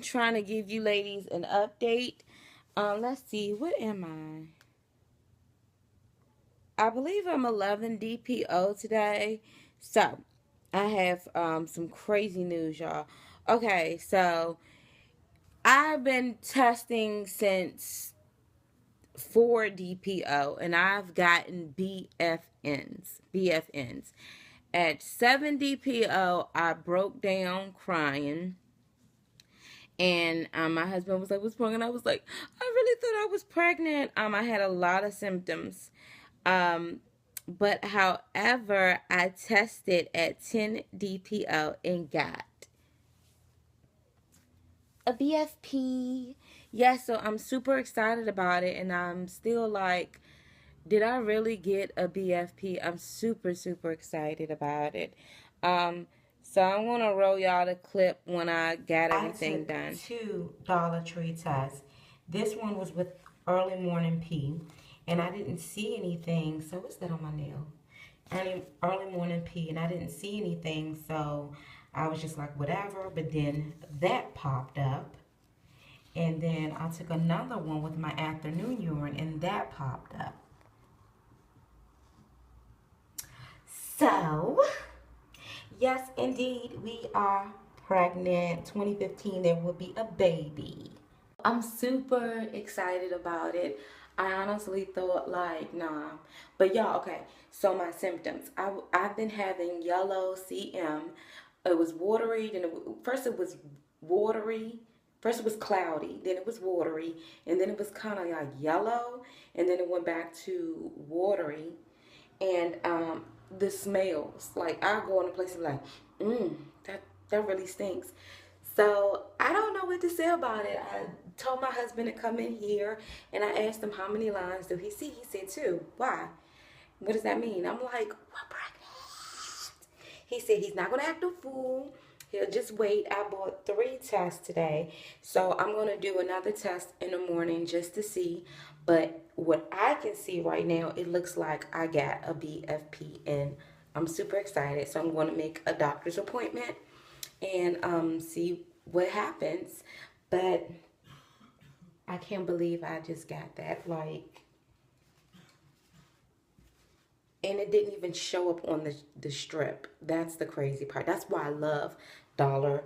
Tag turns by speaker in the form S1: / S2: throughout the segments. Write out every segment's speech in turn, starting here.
S1: trying to give you ladies an update. Let's see, what am I believe I'm 11 DPO today. So, I have some crazy news, y'all. Okay, so I've been testing since 4 DPO and I've gotten BFNs. At 7 DPO, I broke down crying. And my husband was like, "What's wrong?" And I was like, "I really thought I was pregnant." I had a lot of symptoms. Um, but however, I tested at 10 DPO and got a BFP. Yeah, so I'm super excited about it. And I'm still like, did I really get a BFP? I'm super, super excited about it. Um, so I'm going to roll y'all the clip when I got everything done.
S2: Two Dollar Tree tests. This one was with early morning pee, and I didn't see anything. So what's that on my nail? Early morning pee, and I didn't see anything. So I was just like, whatever. But then that popped up. And then I took another one with my afternoon urine, and that popped up. So, yes, indeed, we are pregnant. 2015, there will be a baby. I'm super excited about it. I honestly thought like, nah. But y'all, okay, so my symptoms. I've been having yellow CM. It was watery, then first it was watery. First it was cloudy, then it was watery, and then it was kind of like yellow, and then it went back to watery. And the smells, like I go in a place and like, that really stinks. So I don't know what to say about it. I told my husband to come in here and I asked him how many lines do he see. He said 2. Why? What does that mean? I'm like, we're pregnant. He said he's not gonna act a fool. He'll just wait. I bought 3 tests today. So I'm gonna do another test in the morning just to see. But what I can see right now, it looks like I got a BFP and I'm super excited. So I'm gonna make a doctor's appointment and see what happens. But I can't believe I just got that. Like, and it didn't even show up on the strip. That's the crazy part. That's why I love dollar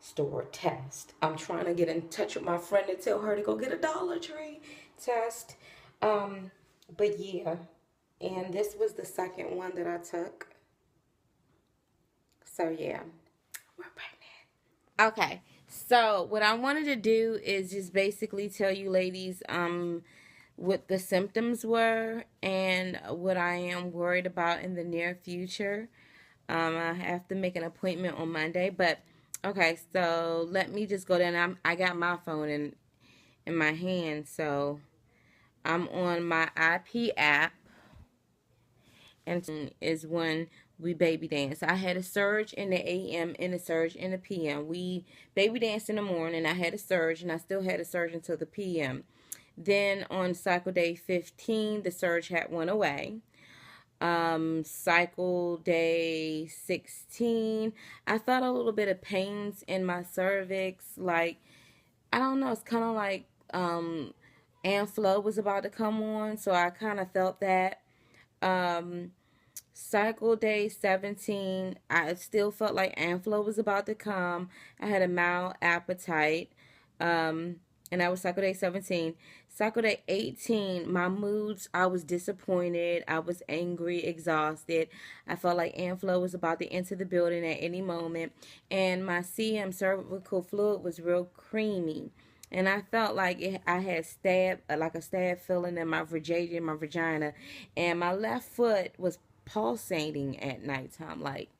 S2: store test. I'm trying to get in touch with my friend and tell her to go get a Dollar Tree test. But yeah, and this was the second one that I took. So yeah, we're pregnant. Okay, so what I wanted to do is just basically tell you ladies, what the symptoms were and what I am worried about in the near future. I have to make an appointment on Monday, but okay, so let me just go down. I got my phone in my hand, so I'm on my IP app, and is when we baby dance. I had a surge in the AM and a surge in the PM. We baby danced in the morning. I had a surge, and I still had a surge until the PM. Then on cycle day 15, the surge had went away. Cycle day 16, I felt a little bit of pains in my cervix. Like, I don't know, it's kind of like Flow was about to come on, so I kind of felt that. Um, Cycle day 17, I still felt like Flow was about to come. I had a mild appetite. And that was cycle day 17. Cycle day 18, my moods, I was disappointed. I was angry, exhausted. I felt like Flow was about to enter the building at any moment. And my CM cervical fluid was real creamy. And I felt like I had like a stab feeling in my vagina. And my left foot was pulsating at nighttime. Like,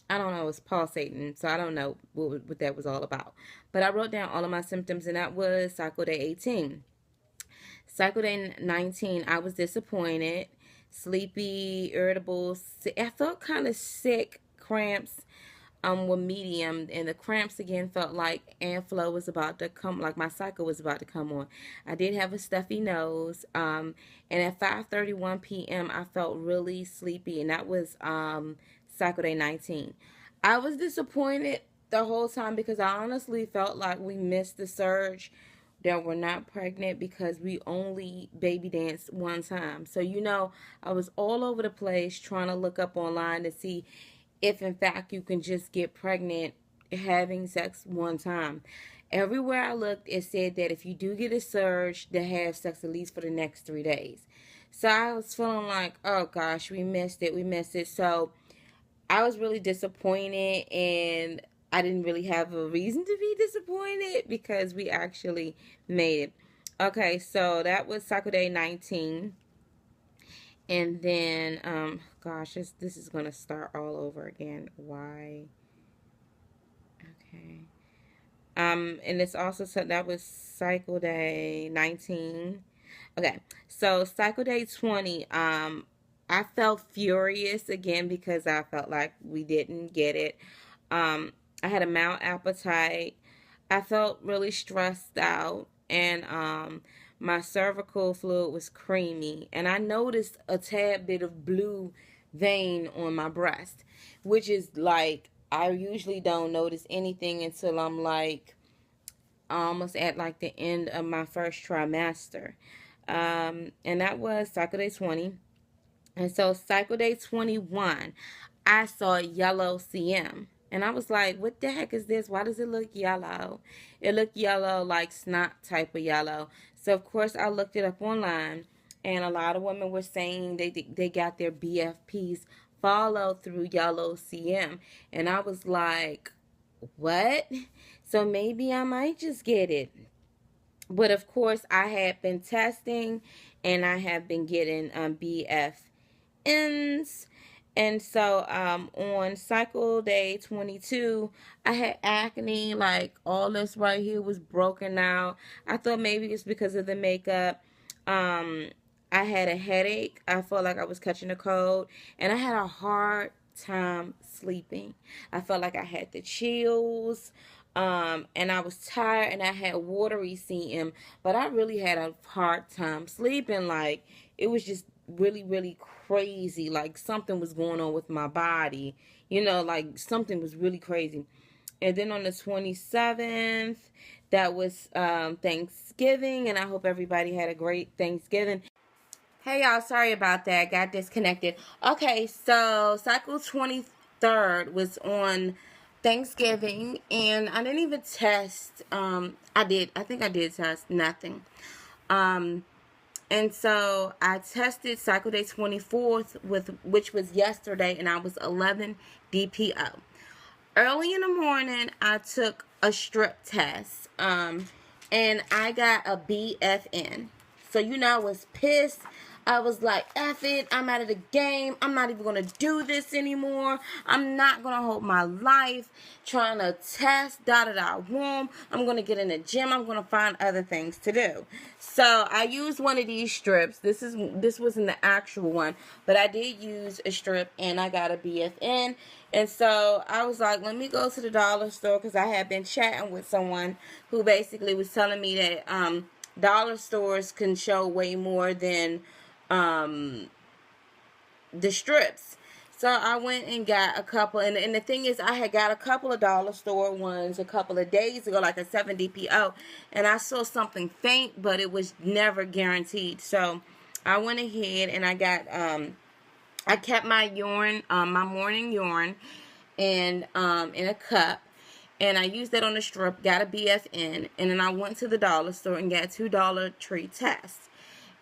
S2: I don't know, it was pulsating, so I don't know what that was all about. But I wrote down all of my symptoms, and that was cycle day 18. Cycle day 19, I was disappointed, sleepy, irritable. I felt kind of sick, cramps were medium, and the cramps again felt like flow was about to come, like my cycle was about to come on. I did have a stuffy nose, and at 5:31 p.m. I felt really sleepy, and that was cycle day 19. I was disappointed the whole time because I honestly felt like we missed the surge that we're not pregnant because we only baby danced one time. So, I was all over the place trying to look up online to see if, in fact, you can just get pregnant having sex one time. Everywhere I looked, it said that if you do get a surge, to have sex at least for the next 3 days. So I was feeling like, oh gosh, we missed it. We missed it. So I was really disappointed, and I didn't really have a reason to be disappointed because we actually made it. Okay, so that was cycle day 19. And then, gosh, this is going to start all over again. Why? Okay. And it's also, so that was cycle day 19. Okay, so cycle day 20, I felt furious again because I felt like we didn't get it. I had a mild appetite. I felt really stressed out, and my cervical fluid was creamy, and I noticed a tad bit of blue vein on my breast, which is like I usually don't notice anything until I'm like almost at like the end of my first trimester. And that was cycle day 20. And so cycle day 21, I saw yellow CM. And I was like, what the heck is this? Why does it look yellow? It looked yellow, like snot type of yellow. So, of course, I looked it up online. And a lot of women were saying they got their BFPs follow through yellow CM. And I was like, what? So maybe I might just get it. But of course, I had been testing and I have been getting BFNs. And so on cycle day 22, I had acne, like all this right here was broken out. I thought maybe it's because of the makeup. Um, I had a headache. I felt like I was catching a cold. And I had a hard time sleeping. I felt like I had the chills. And I was tired and I had watery CM, but I really had a hard time sleeping. Like, it was just really, really crazy. Like, something was going on with my body, like something was really crazy. And then on the 27th, that was Thanksgiving, and I hope everybody had a great Thanksgiving. Hey y'all, sorry about that. Got disconnected. Okay, so cycle 23rd was on Thanksgiving, and I didn't even test. I think I did test nothing. Um, and so I tested cycle day 24th, which was yesterday, and I was 11 DPO. Early in the morning, I took a strip test, and I got a BFN. So, I was pissed. I was like, F it, I'm out of the game. I'm not even going to do this anymore. I'm not going to hold my life trying to test, womb. I'm going to get in the gym. I'm going to find other things to do. So I used one of these strips. This wasn't the actual one, but I did use a strip, and I got a BFN. And so I was like, let me go to the dollar store, because I had been chatting with someone who basically was telling me that dollar stores can show way more than the strips. So I went and got a couple, and the thing is, I had got a couple of dollar store ones a couple of days ago, like a 7 DPO, and I saw something faint, but it was never guaranteed. So I went ahead and I got I kept my urine, my morning urine, and in a cup, and I used that on the strip, got a BFN, and then I went to the dollar store and got $2 tree tests.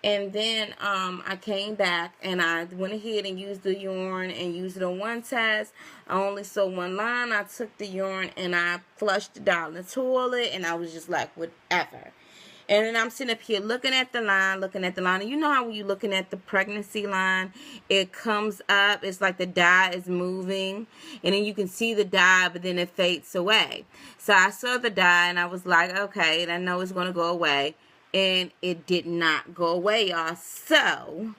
S2: And then I came back and I went ahead and used the urine and used it on one test. I only saw one line. I took the urine and I flushed it down the toilet, and I was just like, whatever. And then I'm sitting up here looking at the line. And you know how when you're looking at the pregnancy line, it comes up. It's like the dye is moving. And then you can see the dye, but then it fades away. So I saw the dye and I was like, okay, I know it's going to go away. And it did not go away, y'all. So,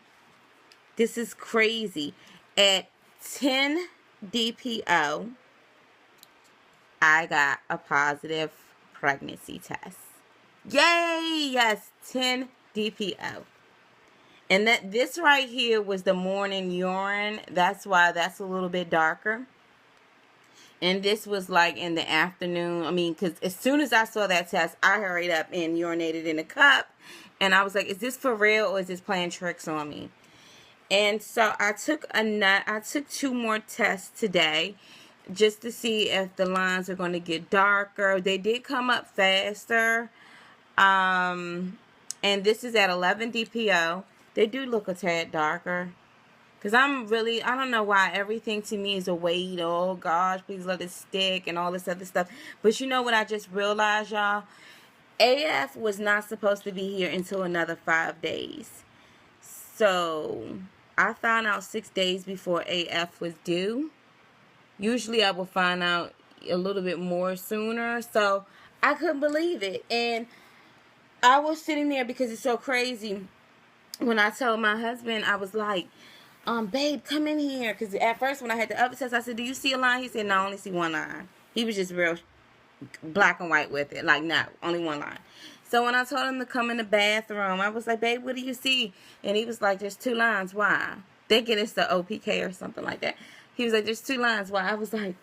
S2: this is crazy. At 10 DPO, I got a positive pregnancy test. Yay! Yes, 10 DPO. And this right here was the morning urine. That's why that's a little bit darker.
S1: And this was like in the afternoon. I mean, because as soon as I saw that test, I hurried up and urinated in a cup. And I was like, is this for real or is this playing tricks on me? And so I took I took 2 more tests today just to see if the lines are going to get darker. They did come up faster. Um, and this is at 11 DPO. They do look a tad darker. Because I don't know why everything to me is a weight. Oh, gosh, please let it stick and all this other stuff. But you know what I just realized, y'all? AF was not supposed to be here until another 5 days. So, I found out 6 days before AF was due. Usually I will find out a little bit more sooner. So, I couldn't believe it. And I was sitting there because it's so crazy. When I told my husband, I was like, babe, come in here. Because at first when I had the other test, I said, do you see a line? He said, no, I only see one line. He was just real black and white with it. Like, no, only one line. So when I told him to come in the bathroom, I was like, babe, what do you see? And he was like, there's 2 lines. Why? Thinking it's the OPK or something like that. He was like, there's 2 lines. Why? I was like,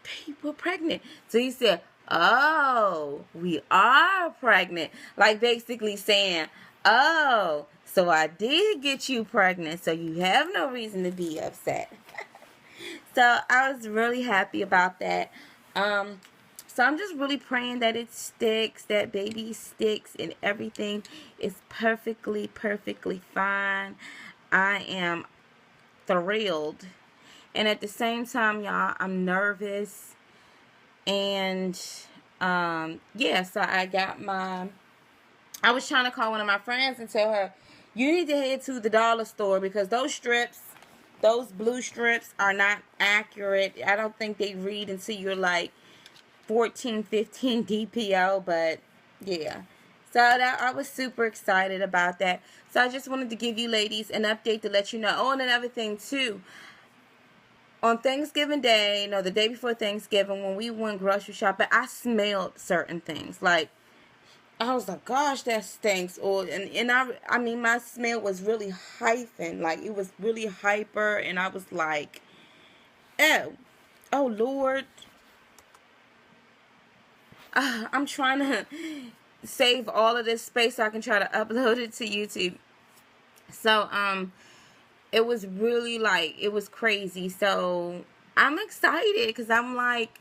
S1: babe, we're pregnant. So he said, oh, we are pregnant. Like basically saying, oh, so I did get you pregnant, so you have no reason to be upset. So I was really happy about that. So I'm just really praying that it sticks, that baby sticks, and everything is perfectly, perfectly fine. I am thrilled. And at the same time, y'all, I'm nervous. And, yeah, so I was trying to call one of my friends and tell her, you need to head to the dollar store because those blue strips are not accurate. I don't think they read until you're like 14, 15 DPO, but yeah. So I was super excited about that. So I just wanted to give you ladies an update to let you know. Oh, and another thing too. On Thanksgiving Day, the day before Thanksgiving, when we went grocery shopping, I smelled certain things. Like, I was like, gosh, that stinks. I mean, my smell was really hyphen. Like, it was really hyper. And I was like, oh, Lord. I'm trying to save all of this space so I can try to upload it to YouTube. So, it was really like, it was crazy. So, I'm excited because I'm like,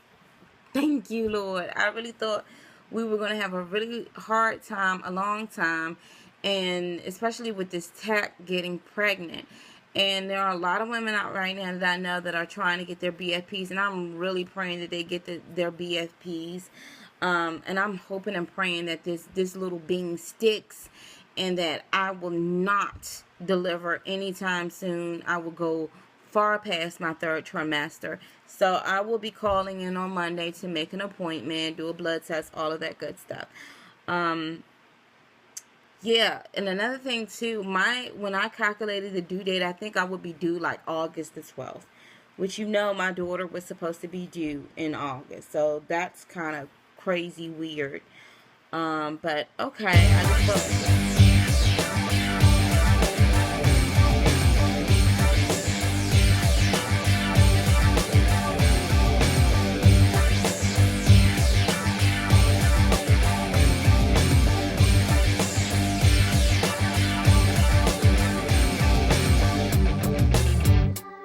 S1: thank you, Lord. I really thought we were going to have a really hard time, a long time, and especially with this tech getting pregnant. And there are a lot of women out right now that I know that are trying to get their BFPs, and I'm really praying that they get their BFPs. And I'm hoping and praying that this little being sticks and that I will not deliver anytime soon. I will go far past my 3rd trimester. So I will be calling in on Monday to make an appointment, do a blood test, all of that good stuff. Yeah, and another thing too, when I calculated the due date, I think I would be due like August the 12th, which my daughter was supposed to be due in August. So that's kind of crazy weird. But okay, I just thought